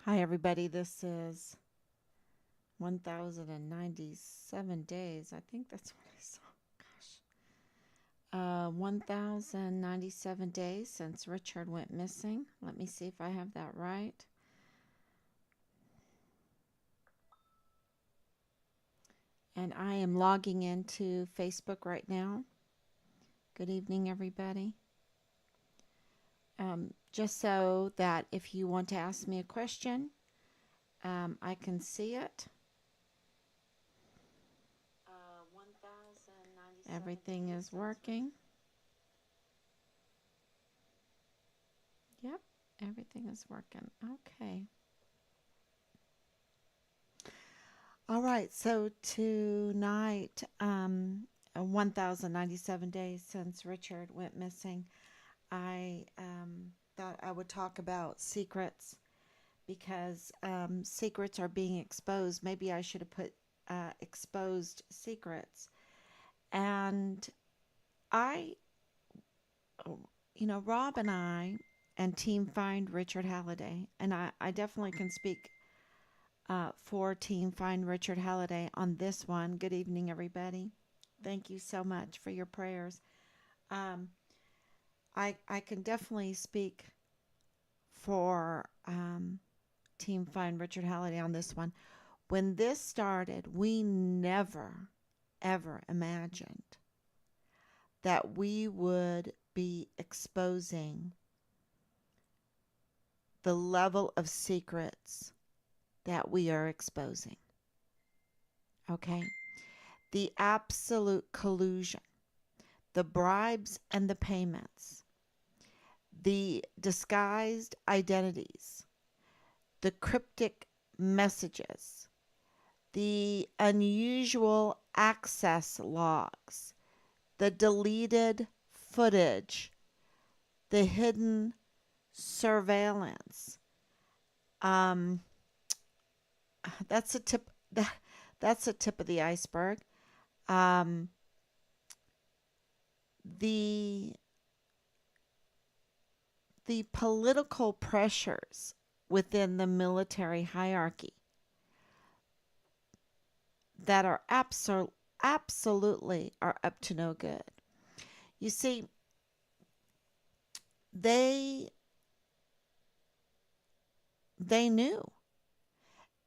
Hi, everybody. This is 1,097 days. I think that's what I saw. Gosh. 1,097 days since Richard went missing. Let me see if I have that right. And I am logging into Facebook right now. Good evening, everybody. Just so that if you want to ask me a question, I can see it. Everything is working. Yep, everything is working. Okay. All right, so tonight, 1,097 days since Richard went missing, I thought I would talk about secrets because secrets are being exposed. Maybe I should have put exposed secrets. And I, Rob and I and Team Find Richard Halliday, and I definitely can speak for Team Find Richard Halliday on this one. Good evening, everybody. Thank you so much for your prayers. Um, I can definitely speak for Team Find Richard Halliday on this one. When this started, we never, ever imagined that we would be exposing the level of secrets that we are exposing. Okay? The absolute collusion, the bribes and the payments, the disguised identities, the cryptic messages, the unusual access logs, the deleted footage, the hidden surveillance. Um, that's a tip. That's a tip of the iceberg. Um, the the political pressures within the military hierarchy that are absolutely are up to no good. You see, they they knew,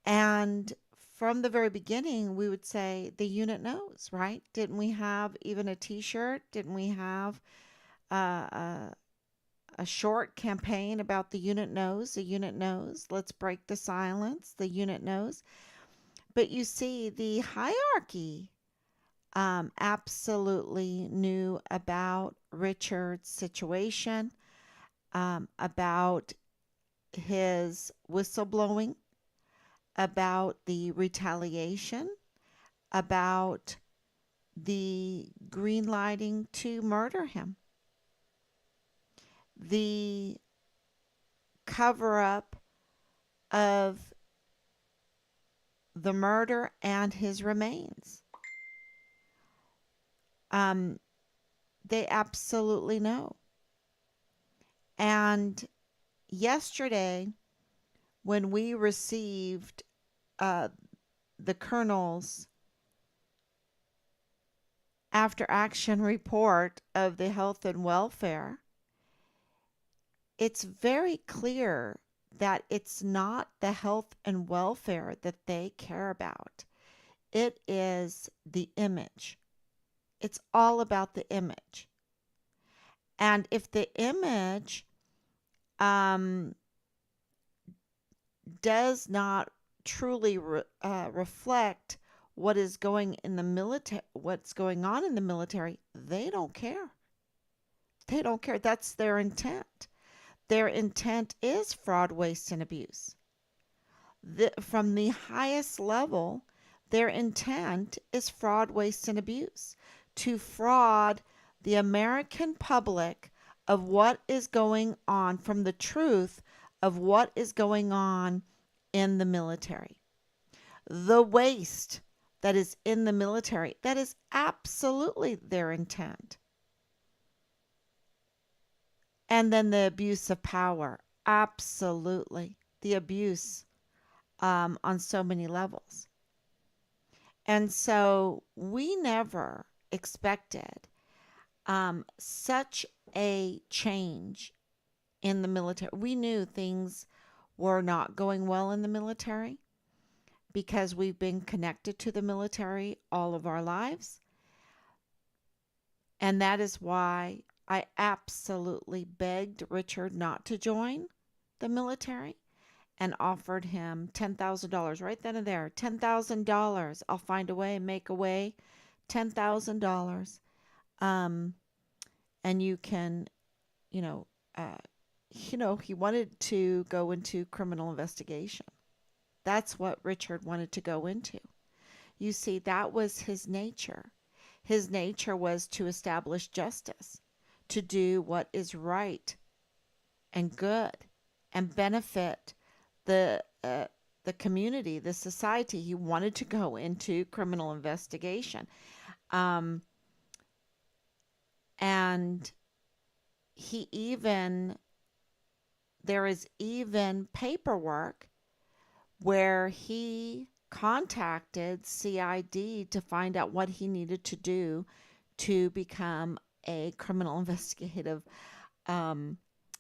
and from the very beginning, we would say the unit knows, right? Didn't we have even a T-shirt? Didn't we have a short campaign about the unit knows? The unit knows. Let's break the silence. The unit knows. But you see, the hierarchy absolutely knew about Richard's situation, about his whistleblowing, about the retaliation, about the green lighting to murder him, the cover up of the murder and his remains. Um, they absolutely know. And yesterday, when we received uh, the colonel's after action report of the health and welfare, it's very clear that it's not the health and welfare that they care about. It is the image. It's all about the image. And if the image um, does not truly reflect what is going in the military, what's going on in the military, they don't care. They don't care. That's their intent. Their intent is fraud, waste, and abuse. From the highest level, their intent is fraud, waste, and abuse. To fraud the American public of what is going on, from the truth of what is going on in the military. The waste that is in the military, that is absolutely their intent. And then the abuse of power, absolutely. The abuse on so many levels. And so we never expected such a change in the military. We knew things were not going well in the military because we've been connected to the military all of our lives. And that is why I absolutely begged Richard not to join the military and offered him $10,000 right then and there. $10,000. I'll find a way, make a way. $10,000. Um, and you can, you know, uh, he wanted to go into criminal investigation. That's what Richard wanted to go into. You see, that was his nature. His nature was to establish justice, to do what is right and good and benefit the uh, the community, the society. He wanted to go into criminal investigation, um, and he even there is even paperwork where he contacted CID to find out what he needed to do to become a criminal investigative um,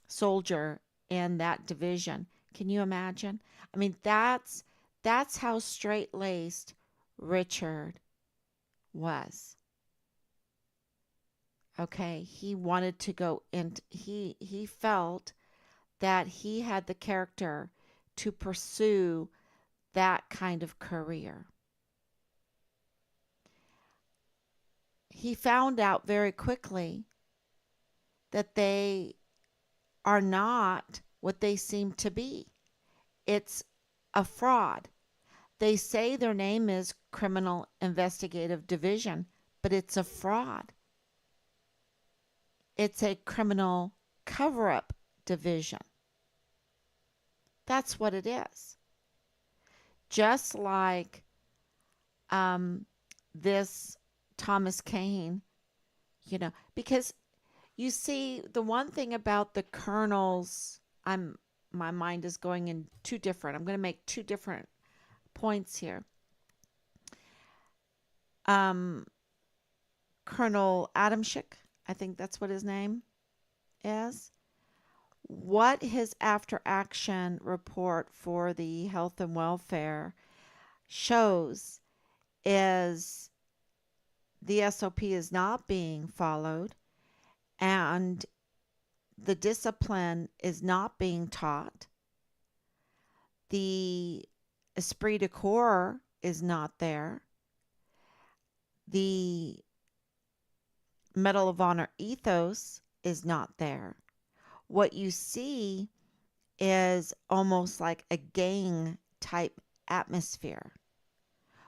soldier in that division. Can you imagine? I mean, that's how straight laced Richard was. Okay, he wanted to go and he felt that he had the character to pursue that kind of career. He found out very quickly that they are not what they seem to be. It's a fraud. They say their name is Criminal Investigative Division, but it's a fraud. It's a criminal cover up division. That's what it is. Just like um, this Thomas Kane, because you see, the one thing about the colonels, my mind is going in two different. I'm going to make two different points here. Um, Colonel Adamczyk, I think that's what his name is. What his after action report for the health and welfare shows is the SOP is not being followed and the discipline is not being taught. The esprit de corps is not there. The Medal of Honor ethos is not there. What you see is almost like a gang type atmosphere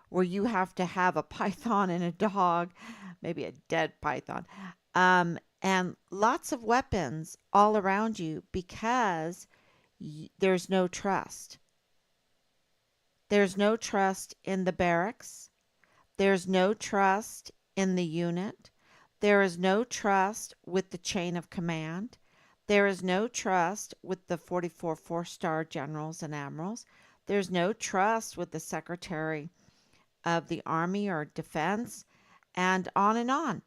where you have to have a python and a dog, maybe a dead python, and lots of weapons all around you because there's no trust. There's no trust in the barracks. There's no trust in the unit. There is no trust with the chain of command. There is no trust with the 44 four-star generals and admirals. There's no trust with the Secretary of the Army or Defense, and on.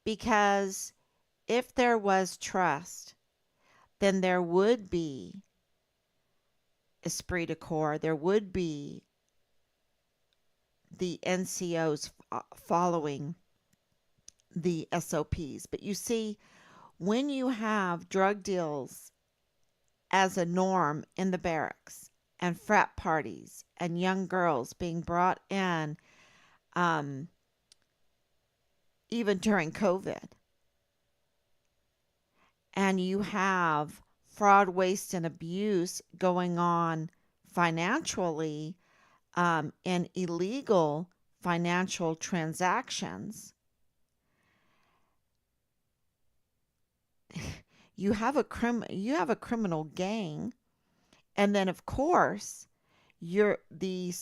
Because if there was trust, then there would be esprit de corps, there would be the NCOs following the SOPs. But you see, when you have drug deals as a norm in the barracks and frat parties and young girls being brought in, um, even during COVID, and you have fraud, waste, and abuse going on financially in illegal financial transactions, you have a criminal gang, and then of course the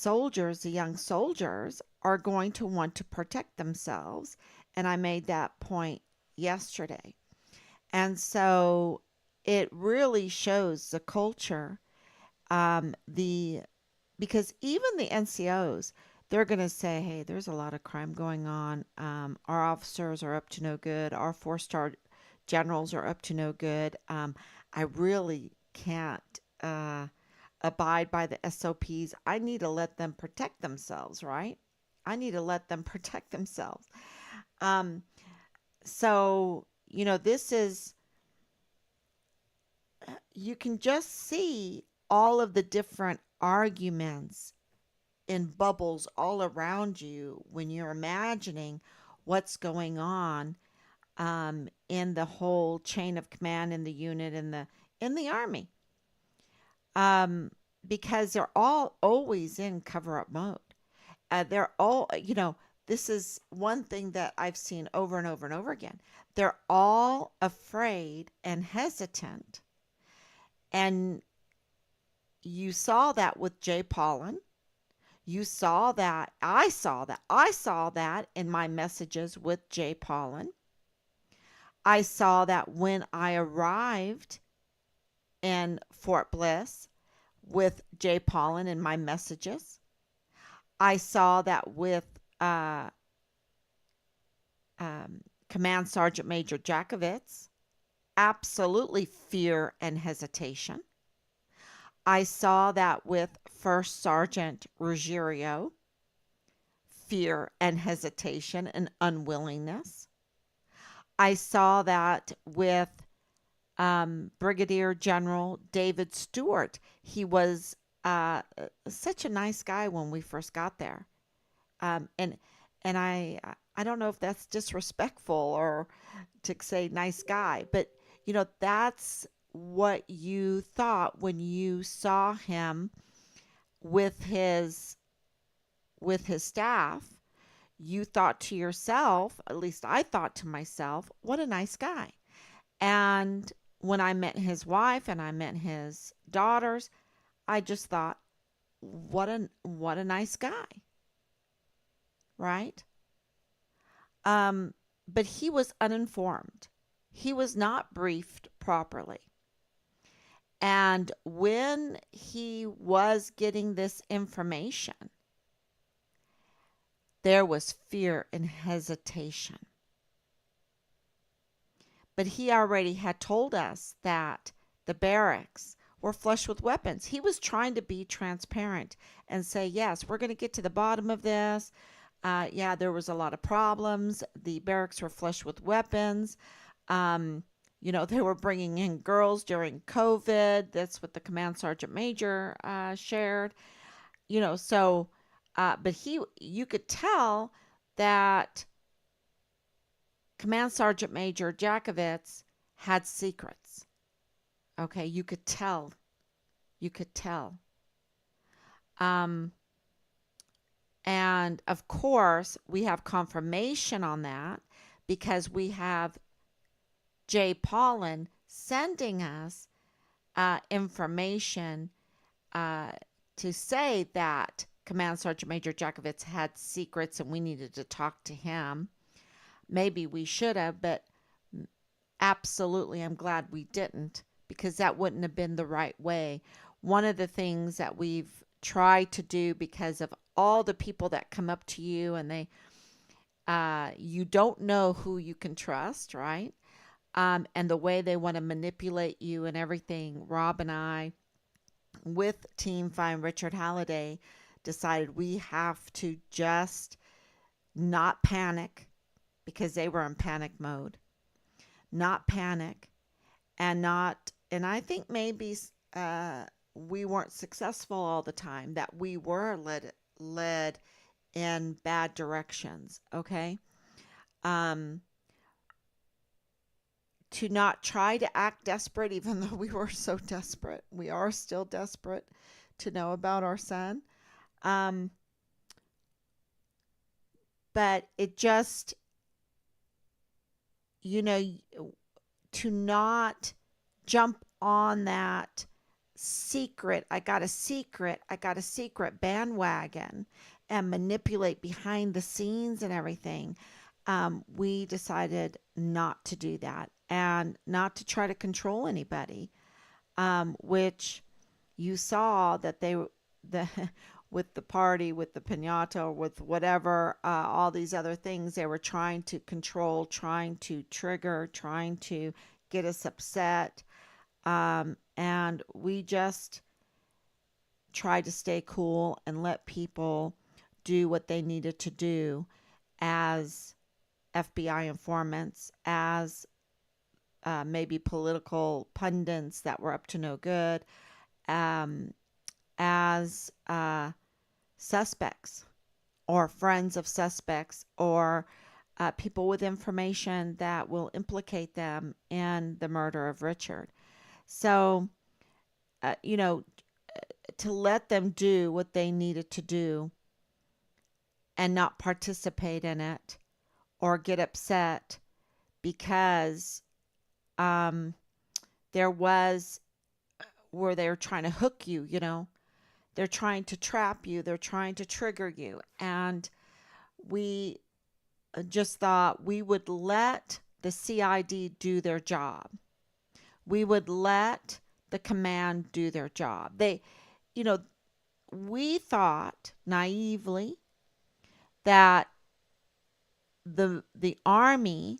young soldiers are going to want to protect themselves, and I made that point yesterday. And so it really shows the culture The because even the NCOs, they're going to say, hey, there's a lot of crime going on. Our officers are up to no good. Our four-star generals are up to no good. I really can't abide by the SOPs. I need to let them protect themselves, right? I need to let them protect themselves. Um, so, this is, you can just see all of the different arguments in bubbles all around you when you're imagining what's going on in the whole chain of command in the unit in the army, um, because they're all always in cover up mode. They're all, this is one thing that I've seen over and over and over again. They're all afraid and hesitant, and you saw that with Jay Pollan. You saw that. I saw that. I saw that in my messages with Jay Pollan. I saw that when I arrived in Fort Bliss with Jay Pollan in my messages. I saw that with uh, Command Sergeant Major Jakovitz. Absolutely fear and hesitation. I saw that with First Sergeant Ruggiero. Fear and hesitation and unwillingness. I saw that with Brigadier General David Stewart. He was such a nice guy when we first got there, and I don't know if that's disrespectful or to say nice guy, but that's what you thought when you saw him with his staff. You thought to yourself, at least I thought to myself, what a nice guy. And when I met his wife and I met his daughters, I just thought, what a nice guy, right? But he was uninformed. He was not briefed properly. And when he was getting this information, there was fear and hesitation. But he already had told us that the barracks were flush with weapons. He was trying to be transparent and say, yes, we're going to get to the bottom of this. Yeah, there was a lot of problems. The barracks were flush with weapons. They were bringing in girls during COVID. That's what the command sergeant major shared. So, but you could tell that Command Sergeant Major Jakovitz had secrets. Okay, you could tell. You could tell. Um, and of course, we have confirmation on that because we have Jay Pollan sending us information uh, to say that Command Sergeant Major Jakovitz had secrets and we needed to talk to him. Maybe we should have, but absolutely, I'm glad we didn't because that wouldn't have been the right way. One of the things that we've tried to do because of all the people that come up to you and you don't know who you can trust, right? And the way they want to manipulate you and everything. Rob and I, with Team Find Richard Halliday, decided we have to just not panic because they were in panic mode. Not panic and I think maybe we weren't successful all the time, that we were led in bad directions, okay? Um, to not try to act desperate, even though we were so desperate. We are still desperate to know about our son. Um, but it just, you know, to not jump on that I got a secret bandwagon and manipulate behind the scenes and everything. We decided not to do that and not to try to control anybody, which You saw that the with the party, with the piñata, or with whatever, all these other things, they were trying to control, trying to trigger, trying to get us upset. And we just tried to stay cool and let people do what they needed to do as FBI informants, as maybe political pundits that were up to no good, um, as suspects or friends of suspects, or people with information that will implicate them in the murder of Richard. So, you know, to let them do what they needed to do and not participate in it or get upset because um, there was where they were trying to hook you, they're trying to trap you, they're trying to trigger you. And we just thought we would let the CID do their job. We would let the command do their job. You know, we thought naively that the army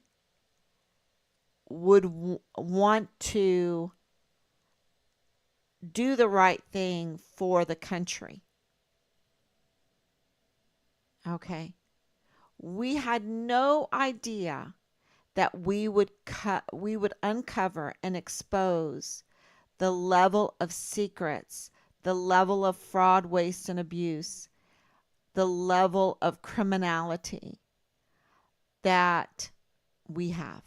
would want to do the right thing for the country. Okay. We had no idea that we would uncover and expose the level of secrets, the level of fraud, waste, and abuse, the level of criminality that we have.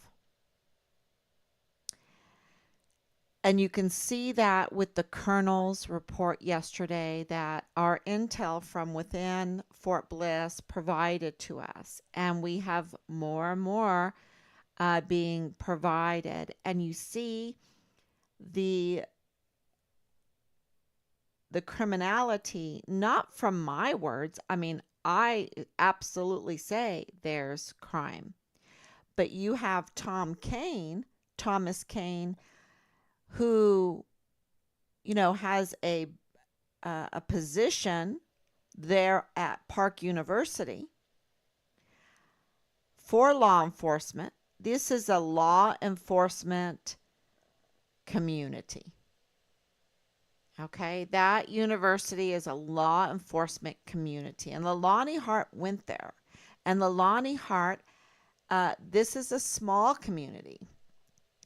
And you can see that with the colonel's report yesterday that our intel from within Fort Bliss provided to us. And we have more and more being provided. And you see the criminality, not from my words. I mean, I absolutely say there's crime. But you have Thomas Kane, who, has a position there at Park University for law enforcement. This is a law enforcement community. Okay, that university is a law enforcement community, and the Lonnie Hart went there. And the Lonnie Hart, this is a small community.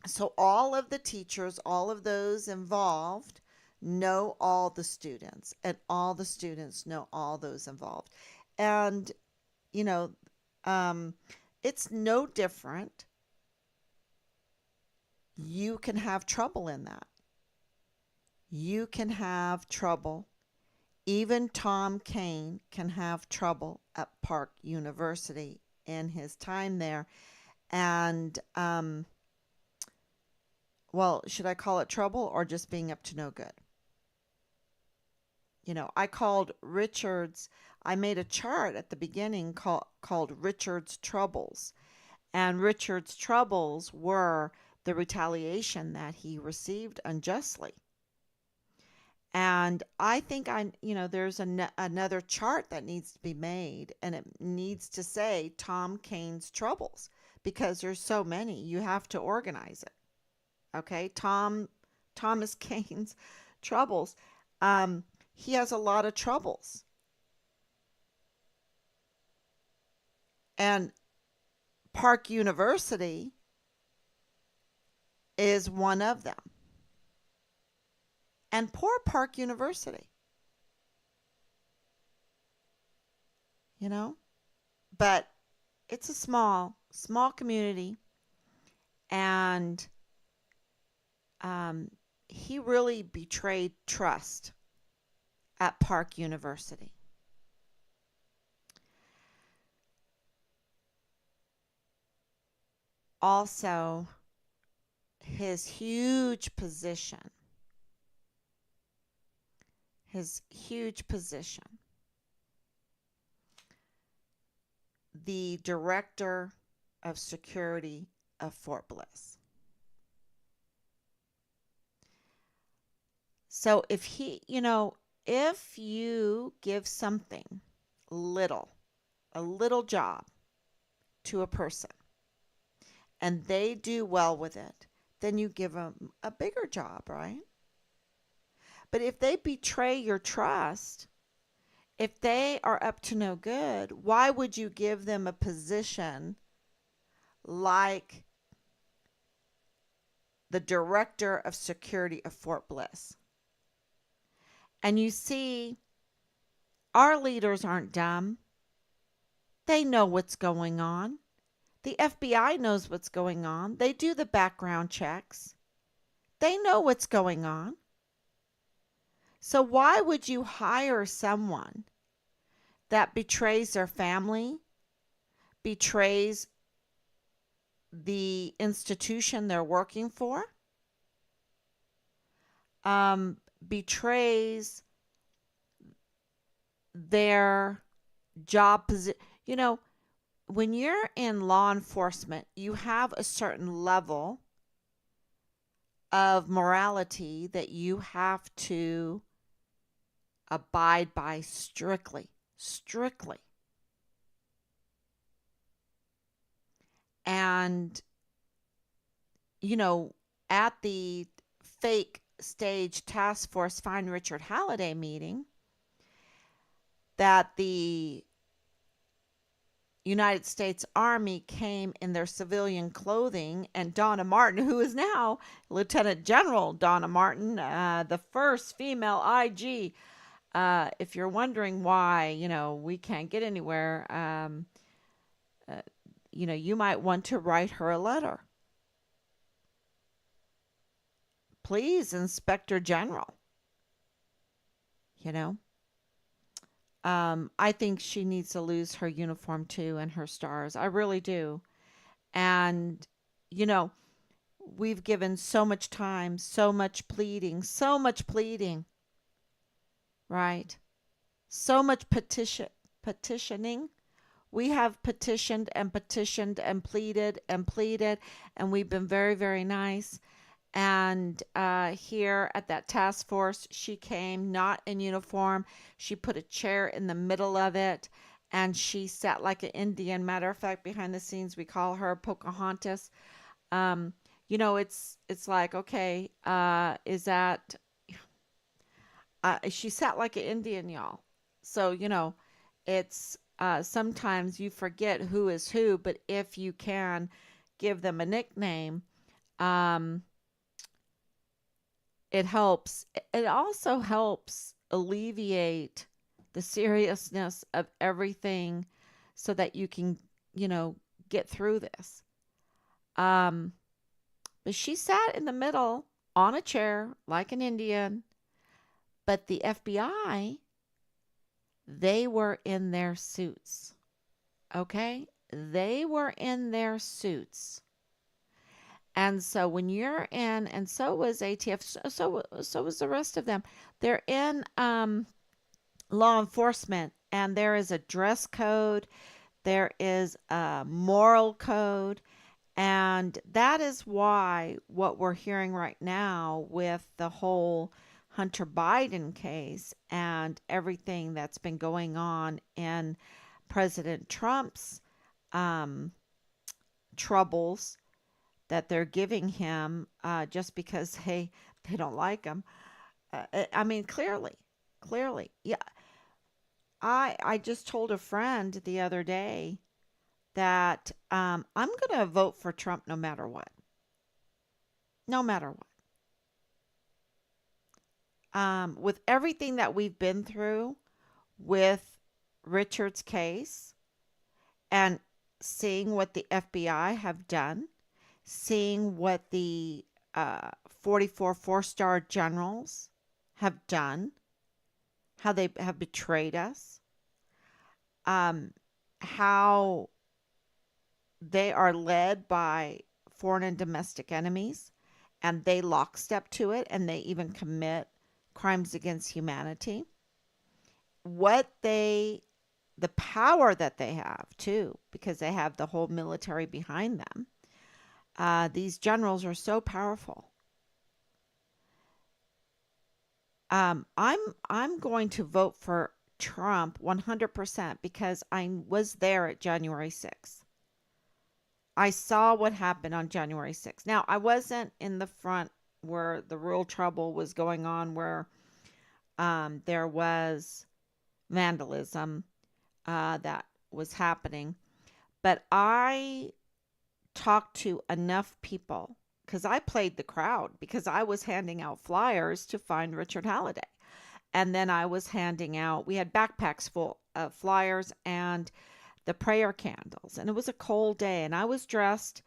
So all of the teachers, all of those involved know all the students, and all the students know all those involved. And, you know, um, it's no different. You can have trouble in that. You can have trouble. Even Tom Kane can have trouble at Park University in his time there. And, well, should I call it trouble or just being up to no good? I called Richard's, I made a chart at the beginning called Richard's Troubles. And Richard's troubles were the retaliation that he received unjustly. And I think there's another chart that needs to be made, and it needs to say Tom Kane's troubles, because there's so many. You have to organize it. Okay, Thomas Kane's troubles. He has a lot of troubles, and Park University is one of them. And poor Park University, but it's a small community, and he really betrayed trust at Park University. Also, his huge position, the director of security of Fort Bliss. So if you give something little, a little job to a person and they do well with it, then you give them a bigger job, right? But if they betray your trust, if they are up to no good, why would you give them a position like the director of security of Fort Bliss? And you see, our leaders aren't dumb. They know what's going on. The FBI knows what's going on. They do the background checks. They know what's going on. So why would you hire someone that betrays their family, betrays the institution they're working for, betrays their job position? You know, when you're in law enforcement, you have a certain level of morality that you have to abide by strictly, strictly. And, you know, at the fake stage task force Find Richard Halliday meeting, that the United States Army came in their civilian clothing, and Donna Martin, who is now Lieutenant General Donna Martin, the first female IG. If you're wondering why, we can't get anywhere, uh, you might want to write her a letter. Please, Inspector General. You know, I think she needs to lose her uniform too and her stars. I really do. And, you know, we've given so much time, so much pleading, right? So much petitioning. We have petitioned and petitioned and pleaded, and we've been very, very nice. And here at that task force, she came not in uniform. She put a chair in the middle of it, and she sat like an Indian. Matter of fact, behind the scenes, we call her Pocahontas. Um, it's like, okay, is that she sat like an Indian, y'all. So, it's sometimes you forget who is who, but if you can give them a nickname, um, it helps. It also helps alleviate the seriousness of everything so that you can, you know, get through this. Um, but she sat in the middle on a chair like an Indian, but the FBI, they were in their suits. Okay? They were in their suits. And so when you're in, and so was ATF, so was the rest of them. They're in law enforcement, and there is a dress code, there is a moral code, and that is why what we're hearing right now with the whole Hunter Biden case and everything that's been going on in President Trump's um, troubles that they're giving him just because they don't like him. I mean, clearly, yeah. I just told a friend the other day that I'm going to vote for Trump no matter what, no matter what. With everything that we've been through with Richard's case and seeing what the FBI have done, seeing what the 44 four-star generals have done, how they have betrayed us, um, how they are led by foreign and domestic enemies, and they lockstep to it, and they even commit crimes against humanity. The power that they have, too, because they have the whole military behind them. These generals are so powerful. I'm going to vote for Trump 100% because I was there at January 6th. I saw what happened on January 6th. Now, I wasn't in the front where the real trouble was going on, where there was vandalism that was happening, but I talked to enough people because I played the crowd because I was handing out flyers to find Richard Halliday. And then I was handing out, we had backpacks full of flyers and the prayer candles. And it was a cold day and I was dressed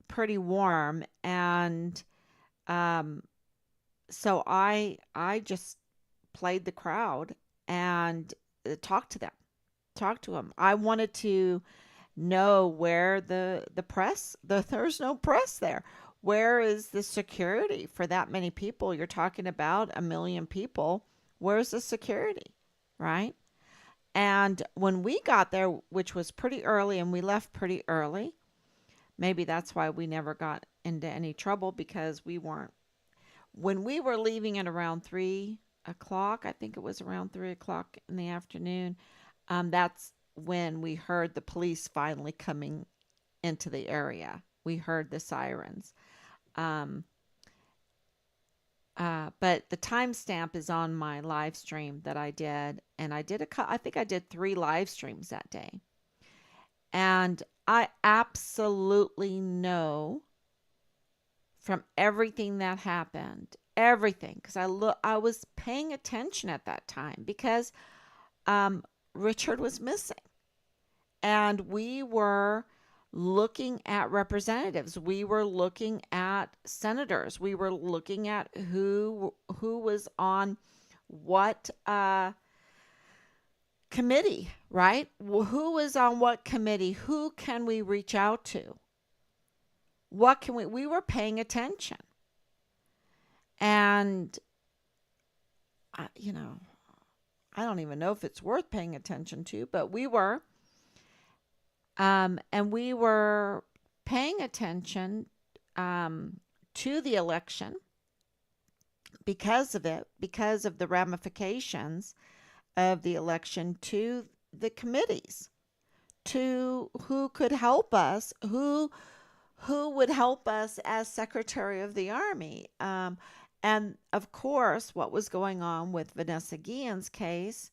pretty warm. And um, so I just played the crowd and talked to them, talked to them. I wanted to know where the press, there's no press there. Where is the security for that many people? You're talking about 1 million people. Where's the security? Right? And when we got there, which was pretty early and we left pretty early, maybe that's why we never got into any trouble because we weren't, when we were leaving at around 3 o'clock, I think it was around 3 o'clock in the afternoon, that's when we heard the police finally coming into the area. We heard the sirens. Um, but the timestamp is on my live stream that I did, and I think I did 3 live streams that day. And I absolutely know from everything that happened, everything, because I was paying attention at that time because um, Richard was missing. And we were looking at representatives. We were looking at senators. We were looking at who was on what committee, right? Who is on what committee? Who can we reach out to? What can we were paying attention. And you know, I don't even know if it's worth paying attention to, but we were. And we were paying attention to the election because of it, because of the ramifications of the election to the committees, to who could help us, who would help us as Secretary of the Army. And of course, what was going on with Vanessa Guillen's case,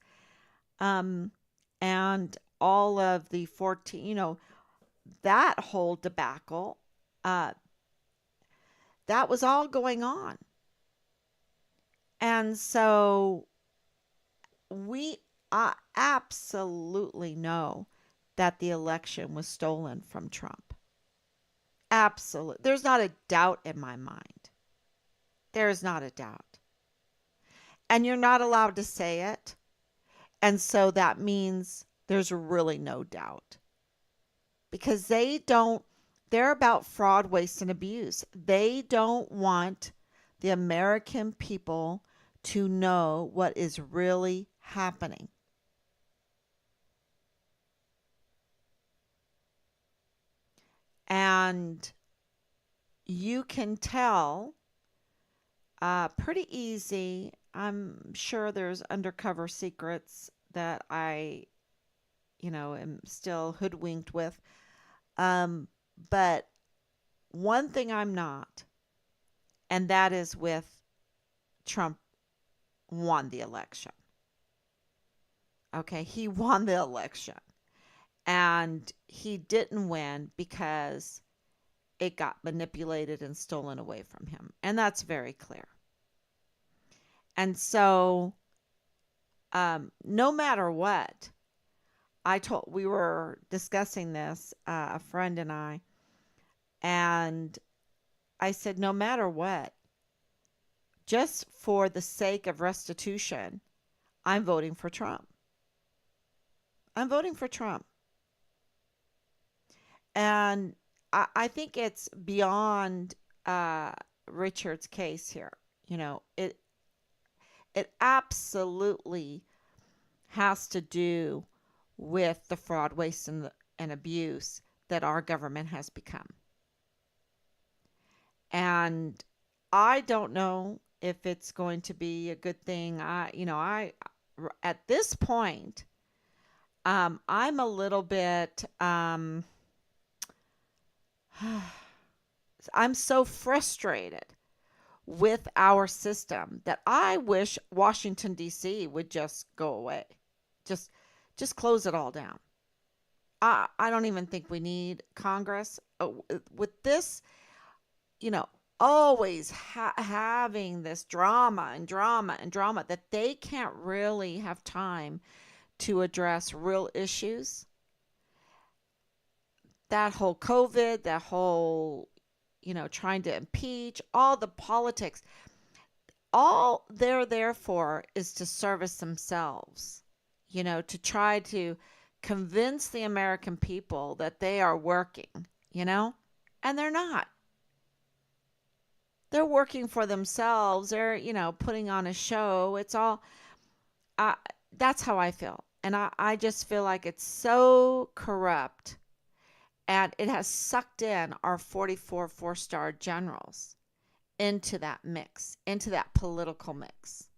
um, and all of the 14, that whole debacle, uh, that was all going on. And so we absolutely know that the election was stolen from Trump. Absolutely. There's not a doubt in my mind. There is not a doubt. And you're not allowed to say it. And so that means there's really no doubt because they're about fraud, waste, and abuse. They don't want the American people to know what is really happening. And you can tell pretty easy. I'm sure there's undercover secrets that I, am still hoodwinked with. Um, but one thing I'm not, and that is with Trump won the election. Okay, he won the election. And he didn't win because it got manipulated and stolen away from him. And that's very clear. And so, no matter what, we were discussing this, a friend and I said, no matter what, just for the sake of restitution, I'm voting for Trump. I'm voting for Trump. And I think it's beyond Richard's case here. It absolutely has to do with the fraud, waste, and abuse that our government has become. And I don't know if it's going to be a good thing. I at this point, I'm a little bit, I'm so frustrated with our system that I wish Washington D.C. would just go away. Just just close it all down. I don't even think we need Congress. With this, you know, always having this drama and drama and drama that they can't really have time to address real issues. That whole COVID, that whole, trying to impeach, all the politics, all they're there for is to service themselves, to try to convince the American people that they are working, you know, and they're not. They're working for themselves. They're, putting on a show. It's all, I, that's how I feel. And I just feel like it's so corrupt and it has sucked in our 44 four-star generals into that mix, into that political mix.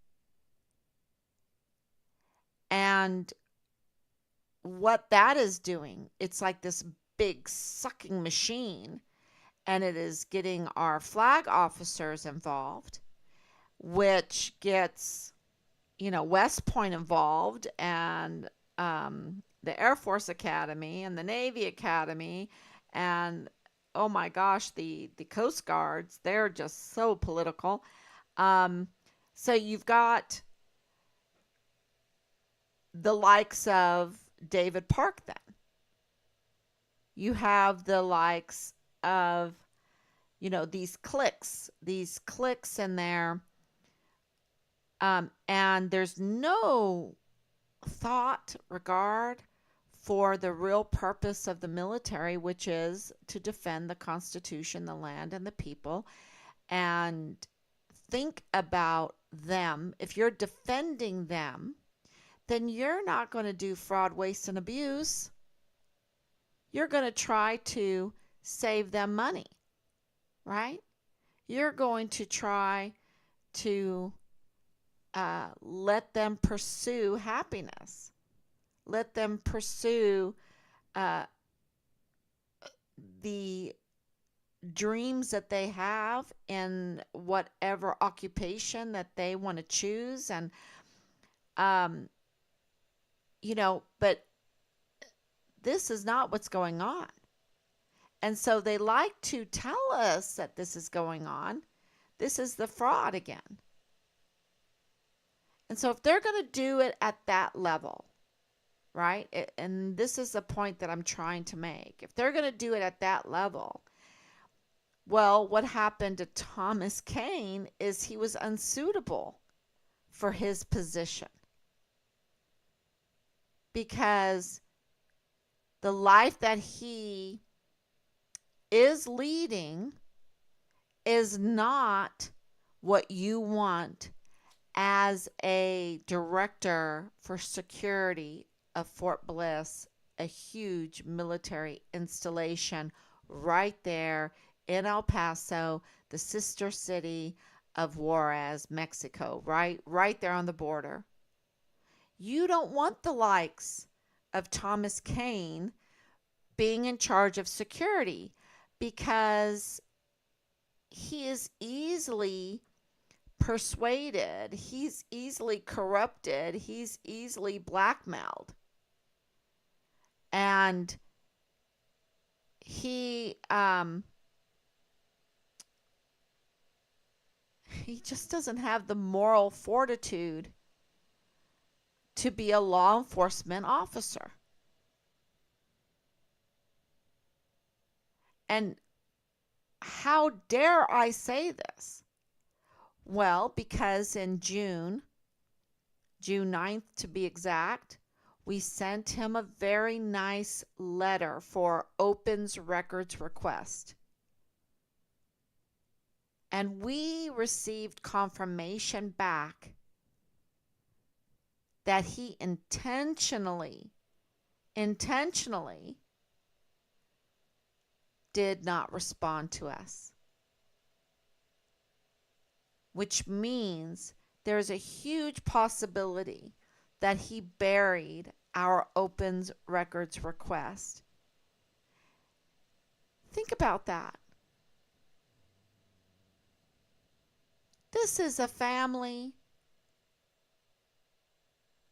And what that is doing, it's like this big sucking machine, and it is getting our flag officers involved, which gets, West Point involved, and the Air Force Academy and the Navy Academy, and oh my gosh, the Coast Guards, they're just so political. Um, so you've got the likes of David Park then. You have the likes of, these cliques in there. And there's no thought, regard for the real purpose of the military, which is to defend the Constitution, the land, and the people. And think about them. If you're defending them, then you're not going to do fraud, waste, and abuse. You're going to try to save them money, right? You're going to try to let them pursue happiness. Let them pursue uh, the dreams that they have in whatever occupation that they want to choose. And, um, but this is not what's going on. And so they like to tell us that this is going on. This is the fraud again. And so if they're going to do it at that level, right? And this is the point that I'm trying to make. If they're going to do it at that level, well, what happened to Thomas Kane is he was unsuitable for his position because the life that he is leading is not what you want as a director for security of Fort Bliss, a huge military installation right there in El Paso, the sister city of Juarez, Mexico, right there on the border. You don't want the likes of Thomas Kane being in charge of security because he is easily persuaded, he's easily corrupted, he's easily blackmailed. And he just doesn't have the moral fortitude to be a law enforcement officer. And how dare I say this? Well, because in June 9th to be exact, we sent him a very nice letter for opens records request. And we received confirmation back that he intentionally did not respond to us. which means there's a huge possibility that he buried our opens records request. Think about that. This is a family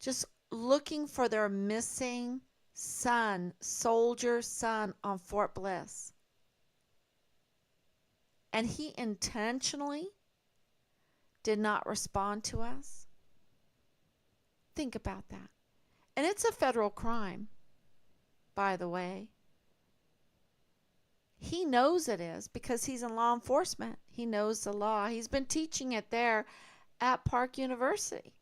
just looking for their missing son, soldier son on Fort Bliss. And he intentionally did not respond to us. Think about that. And it's a federal crime, by the way. He knows it is because he's in law enforcement. He knows the law. He's been teaching it there at Park University.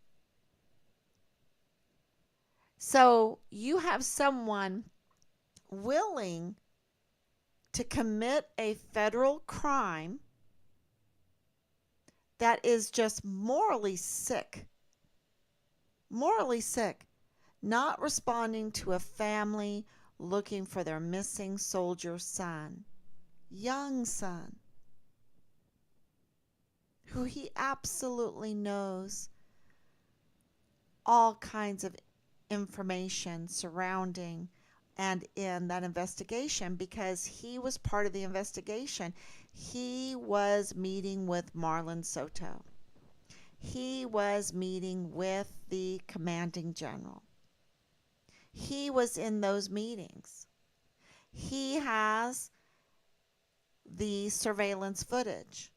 So you have someone willing to commit a federal crime that is just morally sick, not responding to a family looking for their missing soldier son, young son, who he absolutely knows all kinds of information surrounding and in that investigation because he was part of the investigation. He was meeting with Marlon Soto. He was meeting with the commanding general. He was in those meetings. He has the surveillance footage.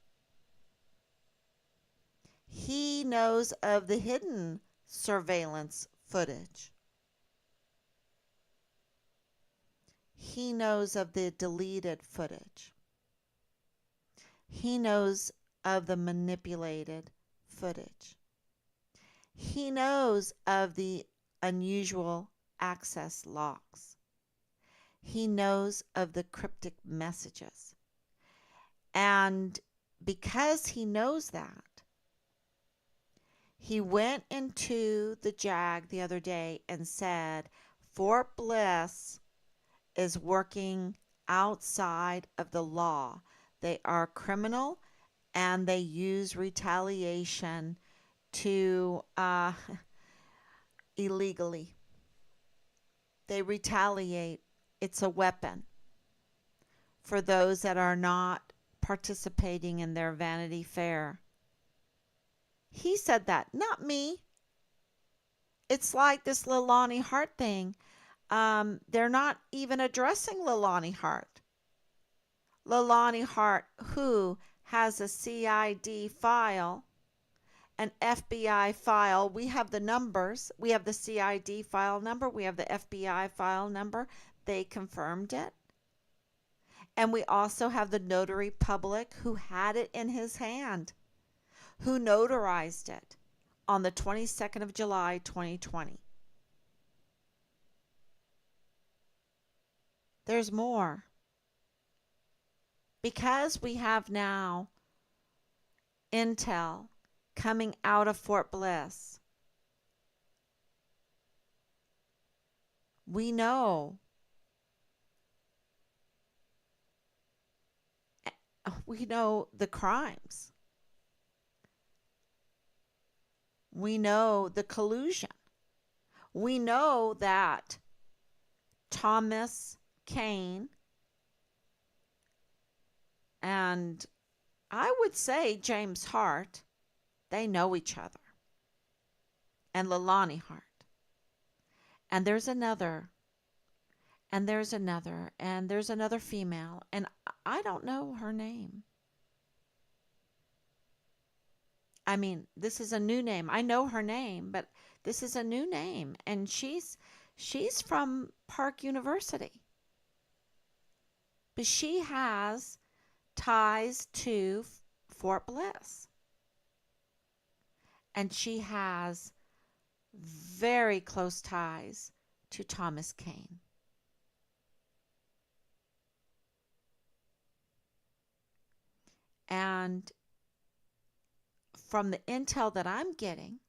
He knows of the hidden surveillance footage. He knows of the deleted footage. He knows of the manipulated footage. He knows of the unusual access logs. He knows of the cryptic messages. And because he knows that, he went into the JAG the other day and said, Fort Bliss is working outside of the law. They are criminal and they use retaliation to illegally. They retaliate. It's a weapon for those that are not participating in their Vanity Fair. He said that, not me. It's like this Leilani Hart thing. They're not even addressing Leilani Hart. Leilani Hart, who has a CID file, an FBI file. We have the numbers. We have the CID file number. We have the FBI file number. They confirmed it. And we also have the notary public who had it in his hand, who notarized it on the 22nd of July, 2020. There's more. Because we have now intel coming out of Fort Bliss, we know the crimes. We know the collusion. We know that Thomas Kane and I would say James Hart, they know each other. And Leilani Hart. And there's another. And there's another. And there's another female. And I don't know her name. I mean, this is a new name. I know her name, but this is a new name. And she's from Park University. But she has ties to Fort Bliss. And she has very close ties to Thomas Kane. And from the intel that I'm getting,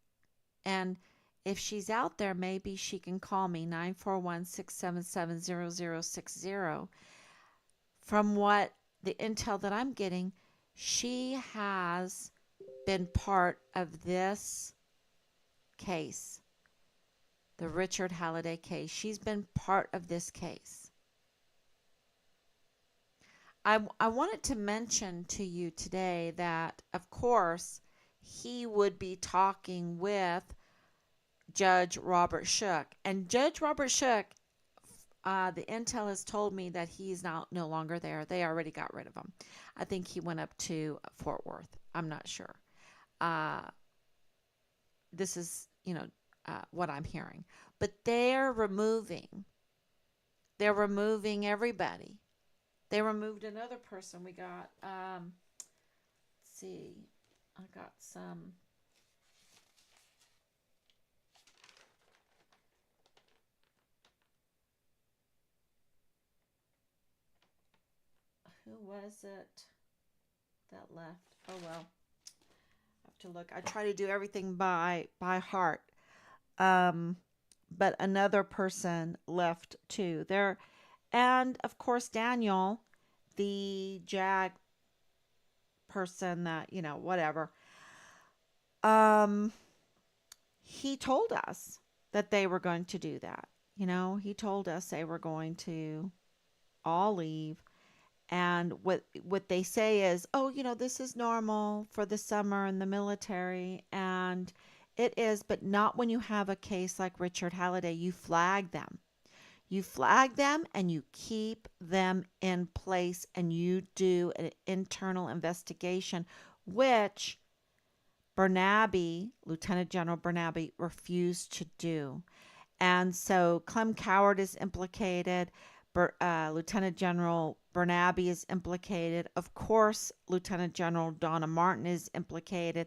and if she's out there, maybe she can call me, 941-677-0060. From what the intel that I'm getting, she has been part of this case, the Richard Halliday case. She's been part of this case. I wanted to mention to you today that, of course, he would be talking with Judge Robert Shook. And Judge Robert Shook, the intel has told me that he's now no longer there. They already got rid of him. I think he went up to Fort Worth. I'm not sure. Uh, this is, what I'm hearing. But they're removing everybody. They removed another person. We got, let's see, I got some. Who was it that left? Oh well, I have to look. I try to do everything by heart. Um, but another person left too. There, and of course Daniel, the JAG person that whatever. Um, he told us that they were going to do that. He told us they were going to all leave. And what they say is, oh, this is normal for the summer in the military, and it is, but not when you have a case like Richard Halliday. You flag them. You flag them and you keep them in place, and you do an internal investigation, which Lieutenant General Bernabe, refused to do. And so Clem Coward is implicated. Lieutenant General Bernabe is implicated. Of course, Lieutenant General Donna Martin is implicated.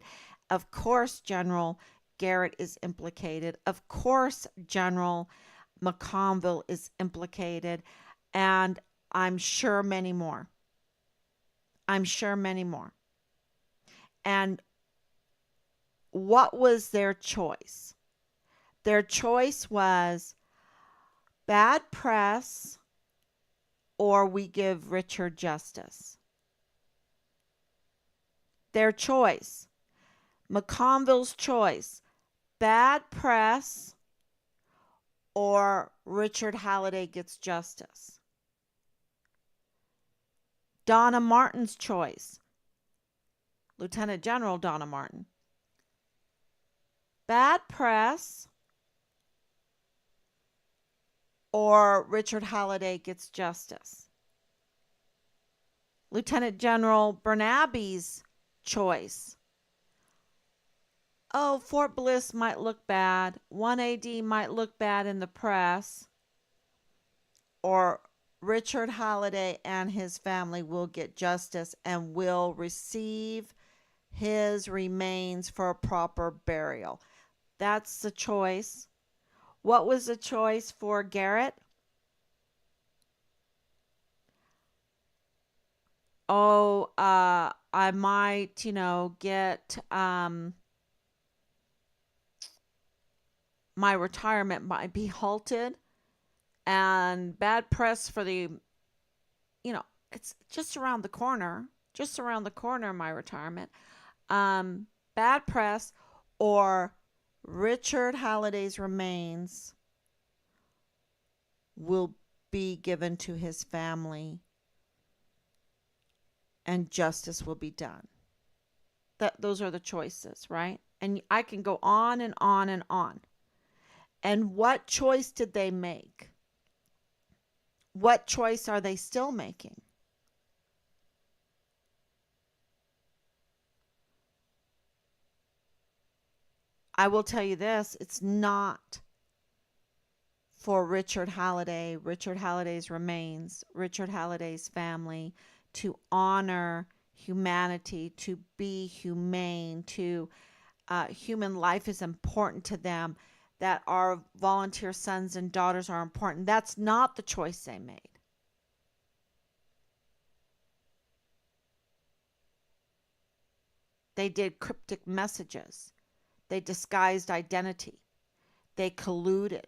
Of course, General Garrett is implicated. Of course, General McConville is implicated. And I'm sure many more. I'm sure many more. And what was their choice? Their choice was bad press, or we give Richard justice. Their choice. McConville's choice. Bad press, or Richard Halliday gets justice. Donna Martin's choice. Lieutenant General Donna Martin. Bad press, or Richard Halliday gets justice. Lieutenant General Bernabe's choice. Oh, Fort Bliss might look bad. 1AD might look bad in the press. Or Richard Halliday and his family will get justice and will receive his remains for a proper burial. That's the choice. What was the choice for Garrett? Oh, I might, get my retirement might be halted, and bad press for it's just around the corner, my retirement. Bad press, or Richard Halliday's remains will be given to his family and justice will be done. Those are the choices, right? And I can go on and on and on. And what choice did they make? What choice are they still making? I will tell you this, it's not for Richard Halliday, Richard Halliday's remains, Richard Halliday's family to honor humanity, to be humane, to human life is important to them, that our volunteer sons and daughters are important. That's not the choice they made. They did cryptic messages. They disguised identity. They colluded.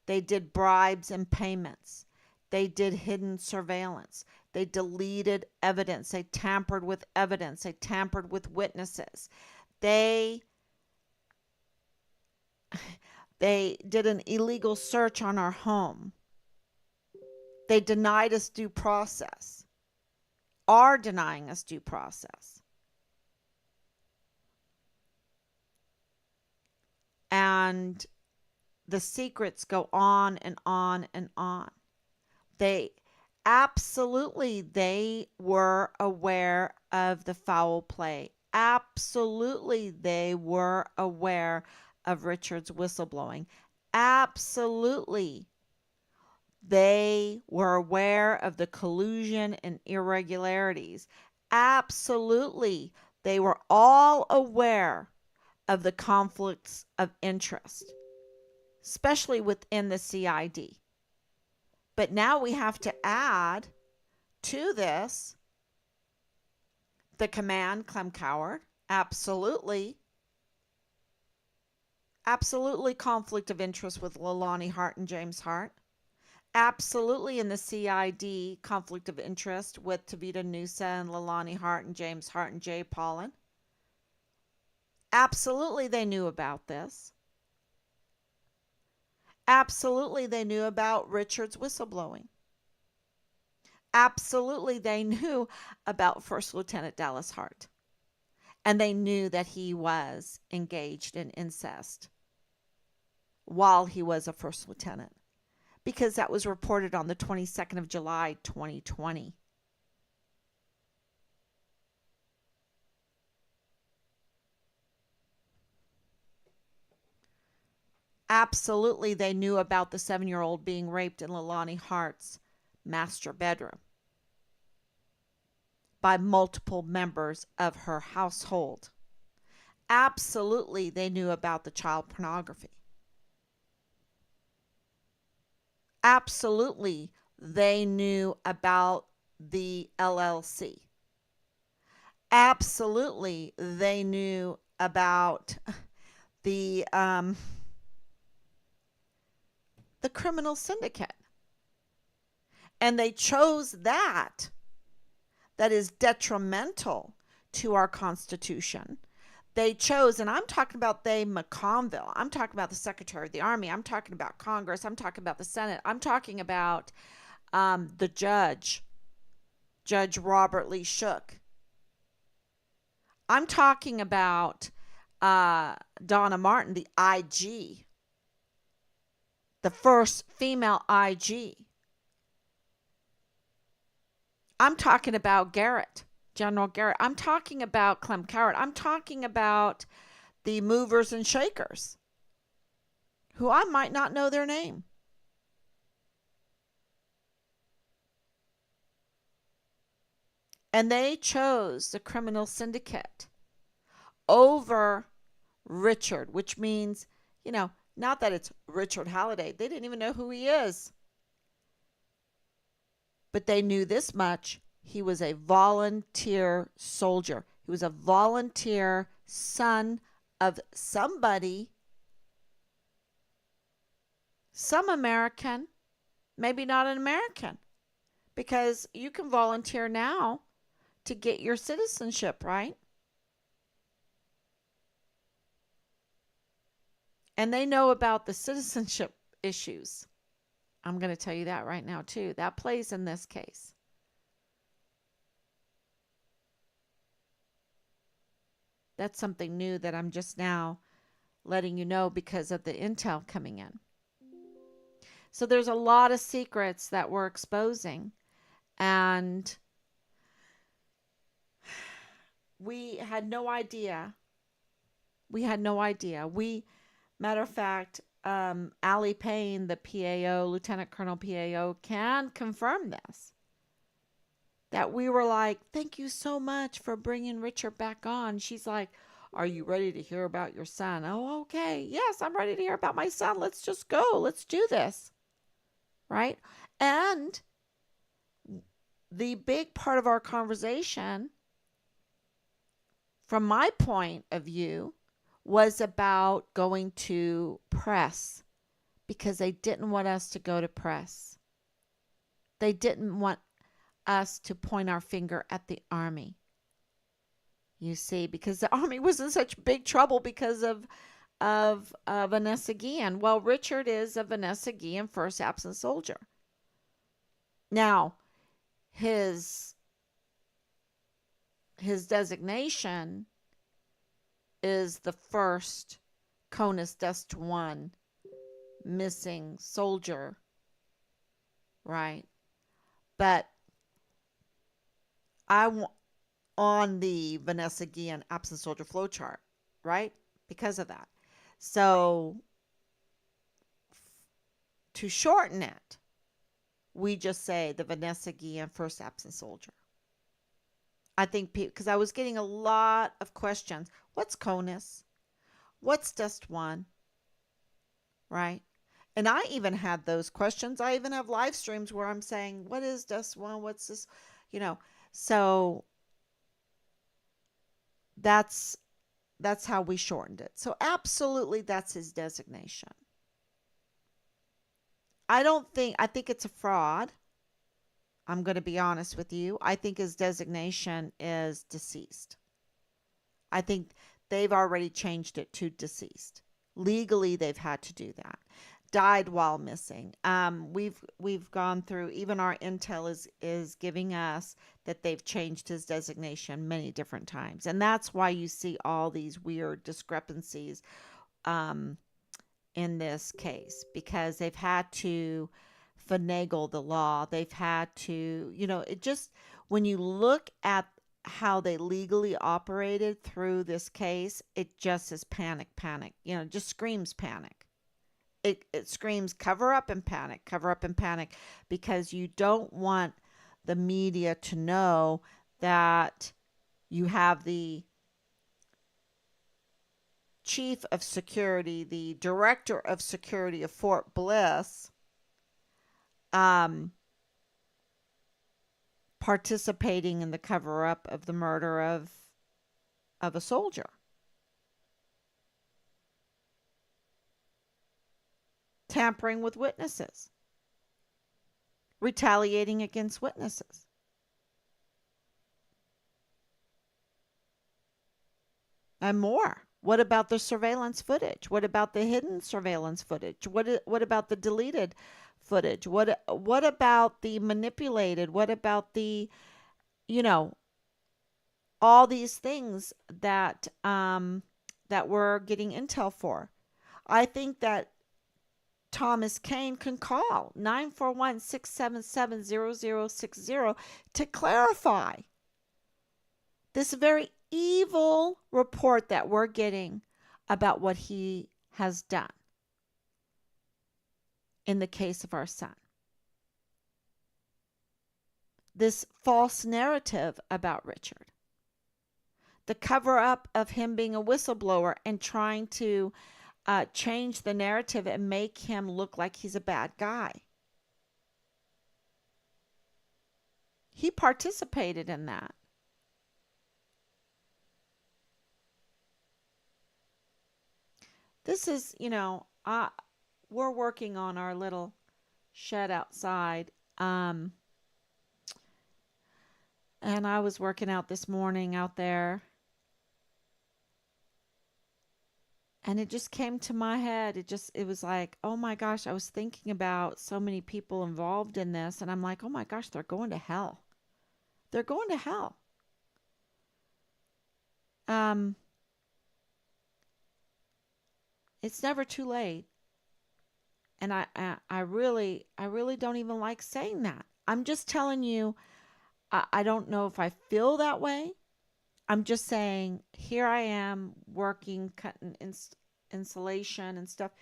They did bribes and payments. They did hidden surveillance. They deleted evidence. They tampered with evidence. They tampered with witnesses. They they did an illegal search on our home. They denied us due process. Are denying us due process. And the secrets go on and on and on. They absolutely they were aware of the foul play. Absolutely they were aware of Richard's whistleblowing. Absolutely they were aware of the collusion and irregularities. Absolutely they were all aware of the conflicts of interest, especially within the CID. But now we have to add to this the command, Clem Coward. Absolutely. Absolutely conflict of interest with Leilani Hart and James Hart. Absolutely in the CID conflict of interest with Tavita Nusa and Leilani Hart and James Hart and Jay Pollan. Absolutely they knew about this. Absolutely they knew about Richard's whistleblowing. Absolutely they knew about First Lieutenant Dallas Hart. And they knew that he was engaged in incest while he was a first lieutenant, because that was reported on the 22nd of July, 2020. Absolutely, they knew about the 7-year-old being raped in Leilani Hart's master bedroom by multiple members of her household. Absolutely, they knew about the child pornography. Absolutely, they knew about the LLC. Absolutely, they knew about the criminal syndicate. And they chose that is detrimental to our Constitution. They chose, and I'm talking about McConville. I'm talking about the Secretary of the Army. I'm talking about Congress. I'm talking about the Senate. I'm talking about the judge, Judge Robert Lee Shook. I'm talking about Donna Martin, the IG, the first female IG. I'm talking about Garrett, General Garrett. I'm talking about Clem Coward. I'm talking about the movers and shakers, who I might not know their name. And they chose the criminal syndicate over Richard, which means, not that it's Richard Halliday. They didn't even know who he is. But they knew this much. He was a volunteer soldier. He was a volunteer son of somebody, some American, maybe not an American, because you can volunteer now to get your citizenship, right? And they know about the citizenship issues. I'm going to tell you that right now, too. That plays in this case. That's something new that I'm just now letting you know because of the intel coming in. So there's a lot of secrets that we're exposing. And we had no idea. Matter of fact, Allie Payne, the PAO, Lieutenant Colonel PAO, can confirm this. That we were like, thank you so much for bringing Richard back on. She's like, are you ready to hear about your son? Oh, okay. Yes, I'm ready to hear about my son. Let's just go. Let's do this. Right? And the big part of our conversation, from my point of view, was about going to press, because they didn't want us to go to press. They didn't want us to point our finger at the army. You see, because the army was in such big trouble because of Vanessa Guillen. Well, Richard is a Vanessa Guillen first absent soldier. Now, his his designation is the first CONUS Dust 1 missing soldier, right? But I on the Vanessa Guillen absent soldier flow chart, right? Because of that. So to shorten it, we just say the Vanessa Guillen first absent soldier. I think because I was getting a lot of questions. What's CONUS? What's Dust 1? Right? And I even had those questions. I even have live streams where I'm saying, what is Dust 1? What's this? You know, so that's that's how we shortened it. So absolutely that's his designation. I think it's a fraud. I'm going to be honest with you. I think his designation is deceased. I think they've already changed it to deceased. Legally, they've had to do that. Died while missing. We've gone through. Even our intel is giving us that they've changed his designation many different times, and that's why you see all these weird discrepancies um, in this case because they've had to finagle the law. They've had to, it just, when you look at how they legally operated through this case, it just is panic, panic, just screams panic. It screams cover up and panic because you don't want the media to know that you have the chief of security, the director of security of Fort Bliss, um, participating in the cover up of the murder of a soldier. Tampering with witnesses. Retaliating against witnesses. And more. What about the surveillance footage? What about the hidden surveillance footage? What about the deleted footage? What about the manipulated? What about the, you know, all these things that we're getting intel for? I think that Thomas Kane can call 941-677-0060 to clarify this very evil report that we're getting about what he has done in the case of our son. This false narrative about Richard. The cover up of him being a whistleblower and trying to change the narrative and make him look like he's a bad guy. He participated in that. This is, we're working on our little shed outside. And I was working out this morning out there. And it just came to my head. It was like, oh my gosh, I was thinking about so many people involved in this. And I'm like, oh my gosh, they're going to hell. They're going to hell. It's never too late. And I really don't even like saying that. I'm just telling you, I don't know if I feel that way. I'm just saying, here I am working, cutting insulation and stuff.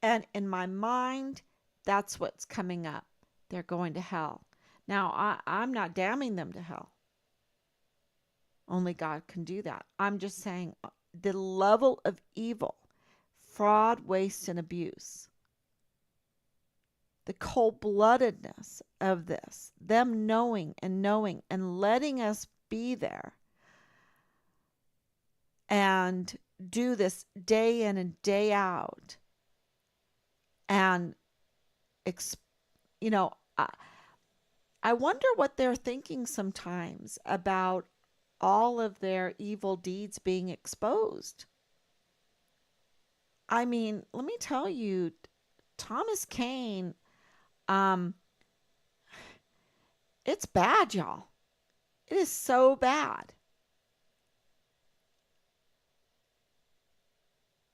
And in my mind, that's what's coming up. They're going to hell. Now, I'm not damning them to hell. Only God can do that. I'm just saying the level of evil, fraud, waste, and abuse, the cold-bloodedness of this, them knowing and letting us be there and do this day in and day out. And, you know, I wonder what they're thinking sometimes about all of their evil deeds being exposed. I mean, let me tell you, Thomas Kane, um, it's bad, y'all. It is so bad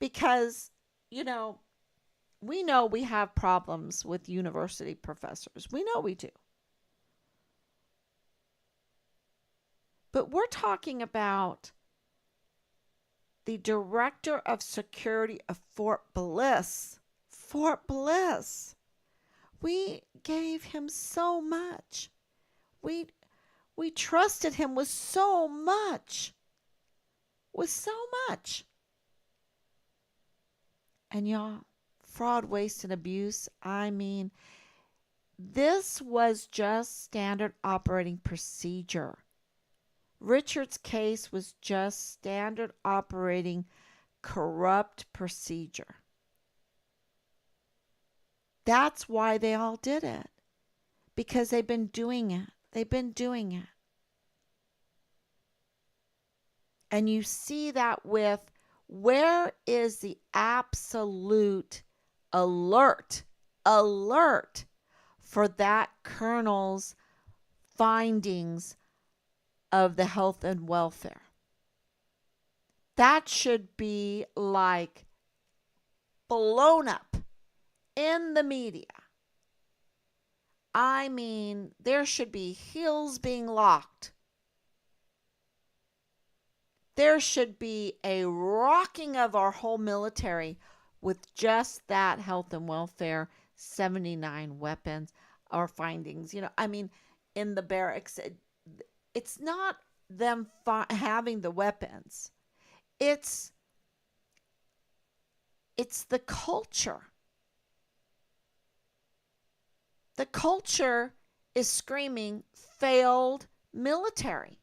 because, you know, we know we have problems with university professors. We know we do. But we're talking about the director of security of Fort Bliss. Fort Bliss. We gave him so much. We we trusted him with so much. With so much. And y'all, fraud, waste, and abuse. I mean, this was just standard operating procedure. Richard's case was just standard operating corrupt procedure. That's why they all did it. Because they've been doing it. They've been doing it. And you see that with where is the absolute alert, alert for that colonel's findings of the health and welfare. That should be like blown up in the media. I mean, there should be heels being locked. There should be a rocking of our whole military with just that health and welfare 79 weapons or findings. I mean, in the barracks, it's not them having the weapons. It's the culture. The culture is screaming failed military,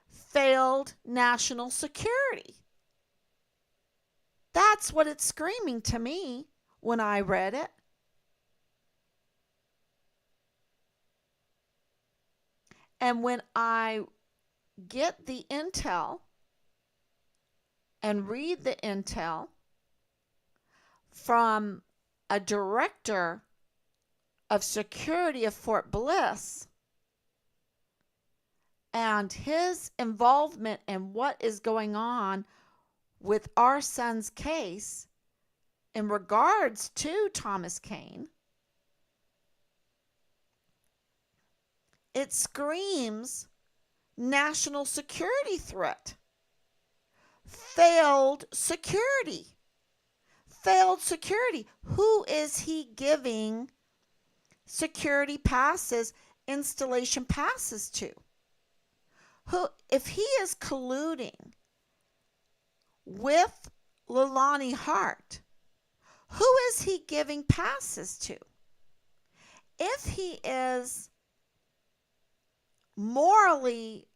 failed national security. That's what it's screaming to me when I read it. And when I get the intel and read the intel from a director of security of Fort Bliss and his involvement in what is going on with our son's case in regards to Thomas Kane, it screams national security threat, failed security. Failed security. Who is he giving security passes, installation passes to? Who, if he is colluding with Leilani Hart, who is he giving passes to? If he is morally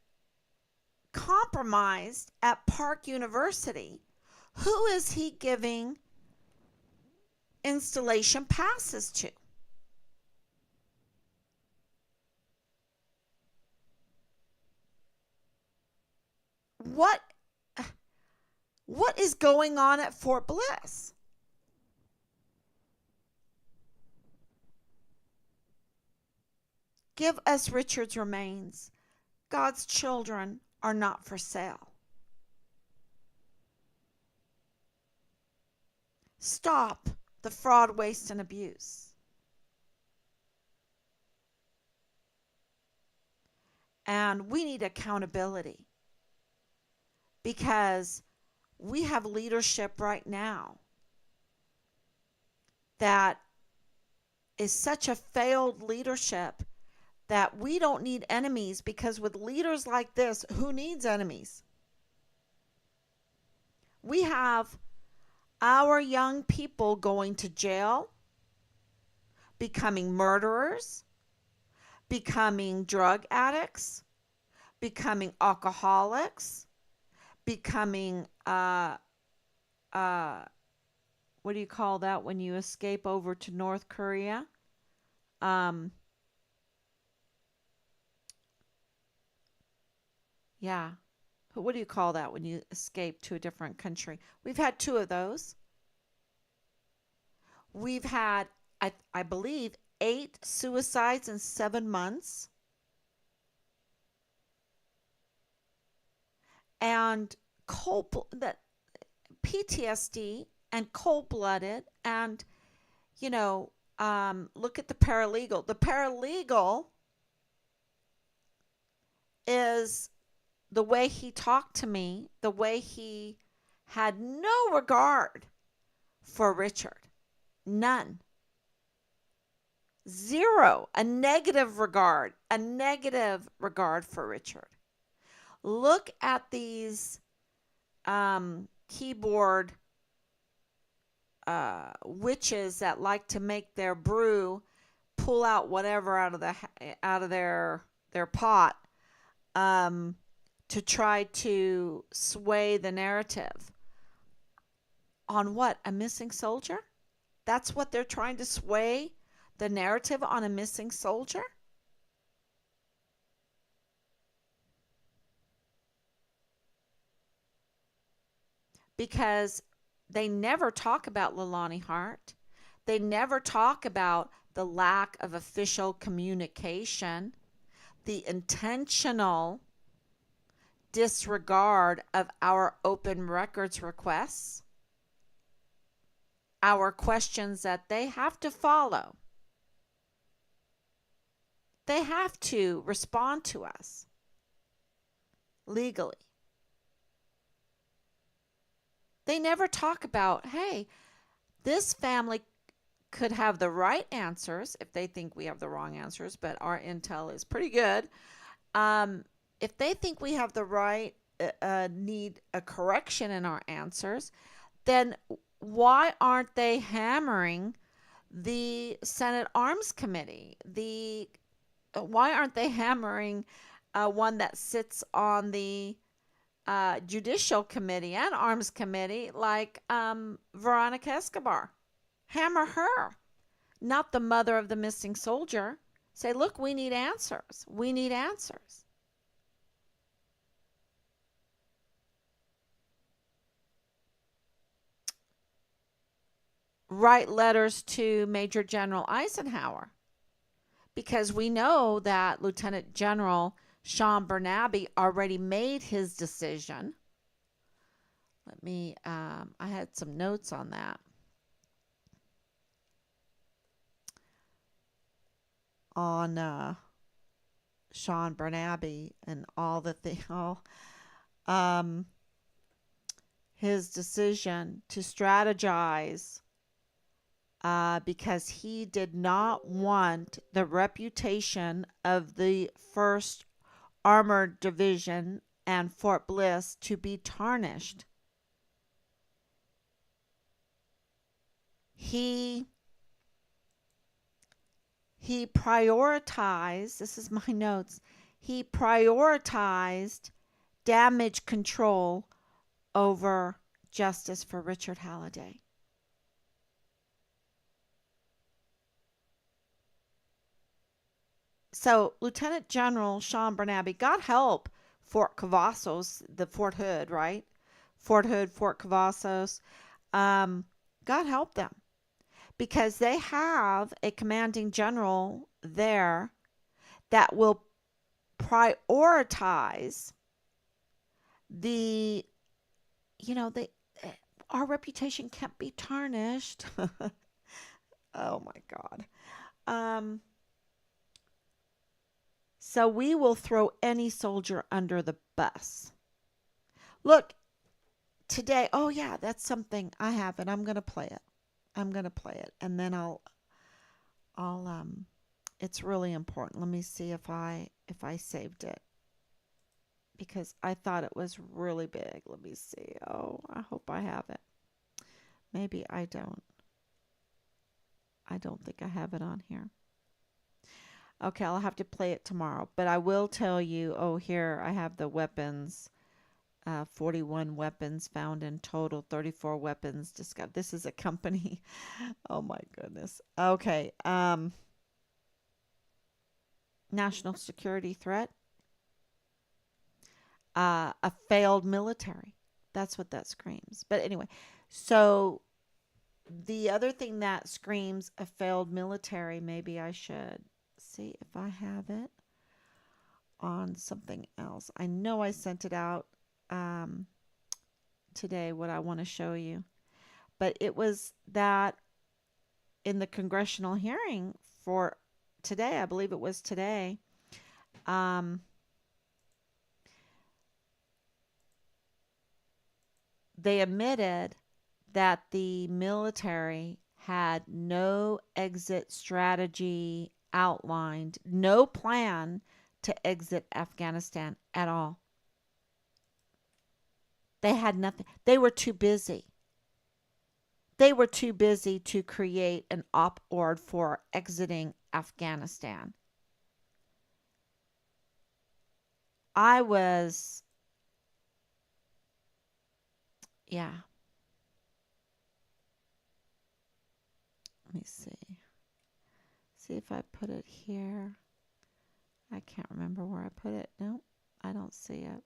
compromised at Park University, who is he giving installation passes to? What is going on at Fort Bliss? Give us Richard's remains. God's children are not for sale. Stop the fraud, waste, and abuse. And we need accountability because we have leadership right now that is such a failed leadership that we don't need enemies, because with leaders like this, who needs enemies? We have our young people going to jail, becoming murderers, becoming drug addicts, becoming alcoholics, becoming what do you call that when you escape over to North Korea? Um, Yeah. What do you call that when you escape to a different country? We've had two of those. We've had, I believe, 8 suicides in 7 months, and that PTSD and cold blooded, and you know, look at the paralegal. The paralegal is the way he talked to me, the way he had no regard for Richard. None. Zero. A negative regard for Richard. Look at these keyboard witches that like to make their brew pull out whatever out of their pot, um, to try to sway the narrative on what, a missing soldier. That's what they're trying to sway the narrative on, a missing soldier. Because they never talk about Leilani Hart. They never talk about the lack of official communication, the intentional disregard of our open records requests, our questions that they have to follow. They have to respond to us legally. They never talk about, hey, this family could have the right answers if they think we have the wrong answers, but our intel is pretty good. Um, if they think we have the right, need a correction in our answers, then why aren't they hammering the Senate Arms Committee? The Why aren't they hammering one that sits on the Judicial Committee and Arms Committee, like Veronica Escobar? Hammer her, not the mother of the missing soldier. Say, look, we need answers. We need answers. Write letters to Major General Eisenhower, because we know that Lieutenant General Sean Bernabe already made his decision. I had some notes on that. On Sean Bernabe and all the all um, his decision to strategize, because he did not want the reputation of the 1st Armored Division and Fort Bliss to be tarnished. He he prioritized, this is my notes, he prioritized damage control over justice for Richard Halliday. So Lieutenant General Sean Bernabe got help. Fort Cavazos, the Fort Hood, right? Fort Hood, Fort Cavazos. Um, God help them, because they have a commanding general there that will prioritize the, you know, the our reputation can't be tarnished. Oh my God. Um, so we will throw any soldier under the bus. Look, today, oh yeah, that's something I have, and I'm going to play it. I'm going to play it, and then I'll it's really important. Let me see if I saved it, because I thought it was really big. Let me see. Oh, I hope I have it. Maybe I don't. I don't think I have it on here. Okay, I'll have to play it tomorrow. But I will tell you, oh, here I have the weapons. 41 weapons found in total, 34 weapons discovered. This is a company. Oh my goodness. Okay. National security threat. a failed military. That's what that screams. But anyway, so the other thing that screams a failed military, maybe I should see if I have it on something else. I know I sent it out um, today, what I want to show you. But it was that in the congressional hearing for today, I believe it was today, um, they admitted that the military had no exit strategy outlined, no plan to exit Afghanistan at all. They had nothing. They were too busy. They were too busy to create an op-ord for exiting Afghanistan. I was, yeah, let me see. See if I put it here. I can't remember where I put it. Nope, I don't see it.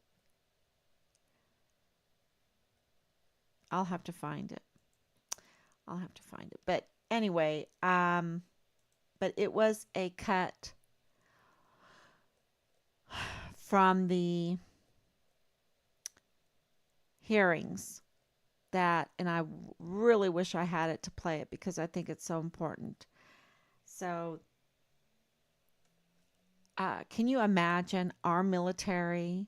I'll have to find it. I'll have to find it. But anyway, but it was a cut from the hearings that, and I really wish I had it to play it because I think it's so important. So, can you imagine our military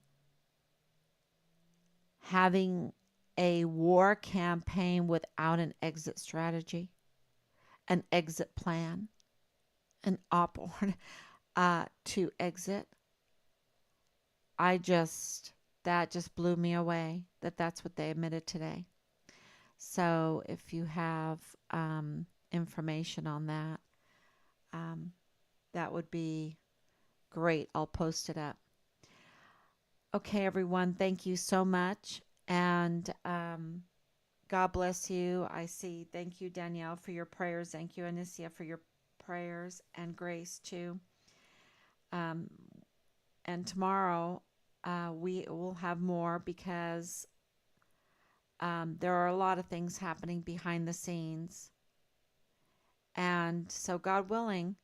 having a war campaign without an exit strategy, an exit plan, an op-ord to exit? That just blew me away that that's what they admitted today. So if you have information on that, um, that would be great. I'll post it up. Okay, everyone, thank you so much. And God bless you. I see. Thank you, Danielle, for your prayers. Thank you, Anicia, for your prayers, and Grace, too. Um, and tomorrow we will have more because there are a lot of things happening behind the scenes. And so, God willing,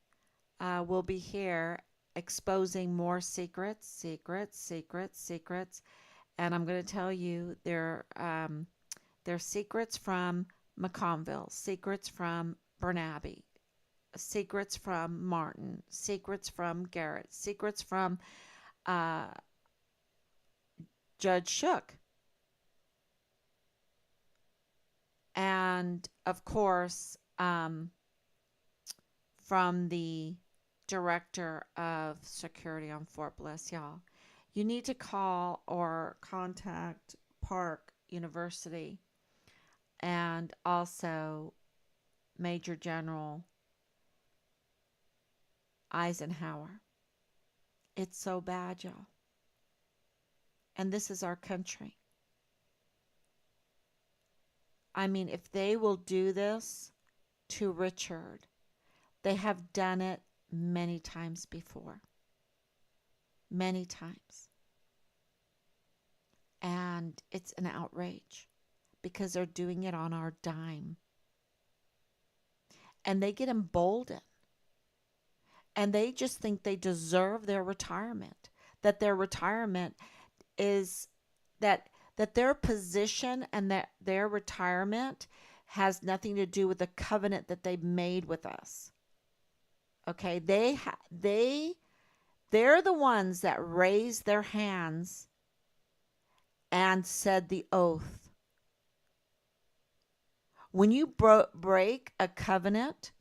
we'll be here exposing more secrets, secrets, secrets, secrets. And I'm going to tell you they're secrets from McConville, secrets from Bernabe, secrets from Martin, secrets from Garrett, secrets from uh, Judge Shook. And of course, from the director of security on Fort Bliss, y'all. You need to call or contact Park University and also Major General Eisenhower. It's so bad, y'all. And this is our country. I mean, if they will do this to Richard, they have done it many times before. Many times. And it's an outrage because they're doing it on our dime. And they get emboldened. And they just think they deserve their retirement. That their retirement is that their position and that their retirement has nothing to do with the covenant that they made with us. Okay, they're the ones that raised their hands and said the oath. When you break a covenant,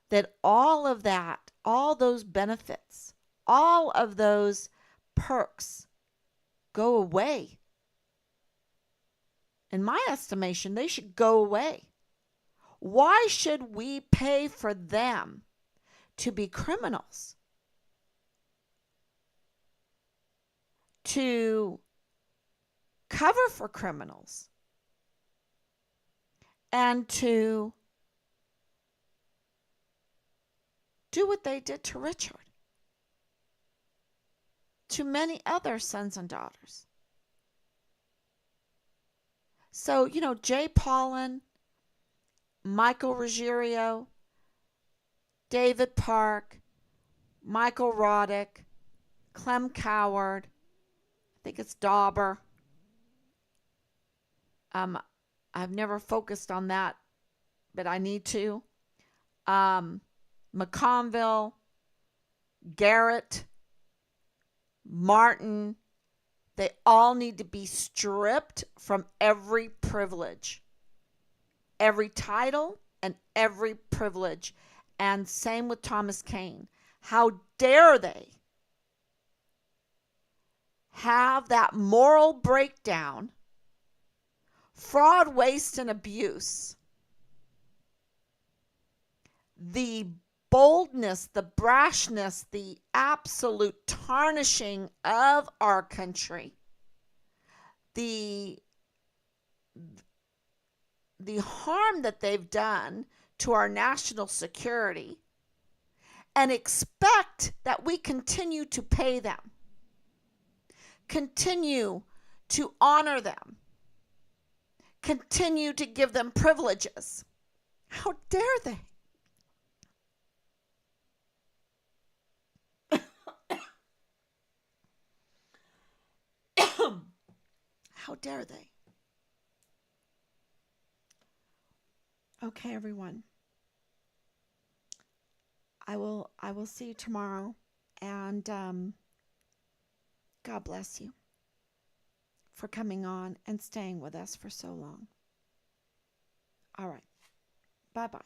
that all of that, all those benefits, all of those perks go away. In my estimation, they should go away. Why should we pay for them to be criminals? To cover for criminals? And to do what they did to Richard, to many other sons and daughters. So, Jay Paulin, Michael Ruggiero, David Park, Michael Roddick, Clem Coward, I think it's Dauber. Um, I've never focused on that, but I need to. Um, McConville, Garrett, Martin, they all need to be stripped from every privilege, every title, and every privilege. And same with Thomas Kane. How dare they have that moral breakdown, fraud, waste, and abuse, the boldness, the brashness, the absolute tarnishing of our country, the harm that they've done to our national security, and expect that we continue to pay them, continue to honor them, continue to give them privileges. How dare they? How dare they? Okay, everyone. I will see you tomorrow, and God bless you for coming on and staying with us for so long. All right. Bye-bye.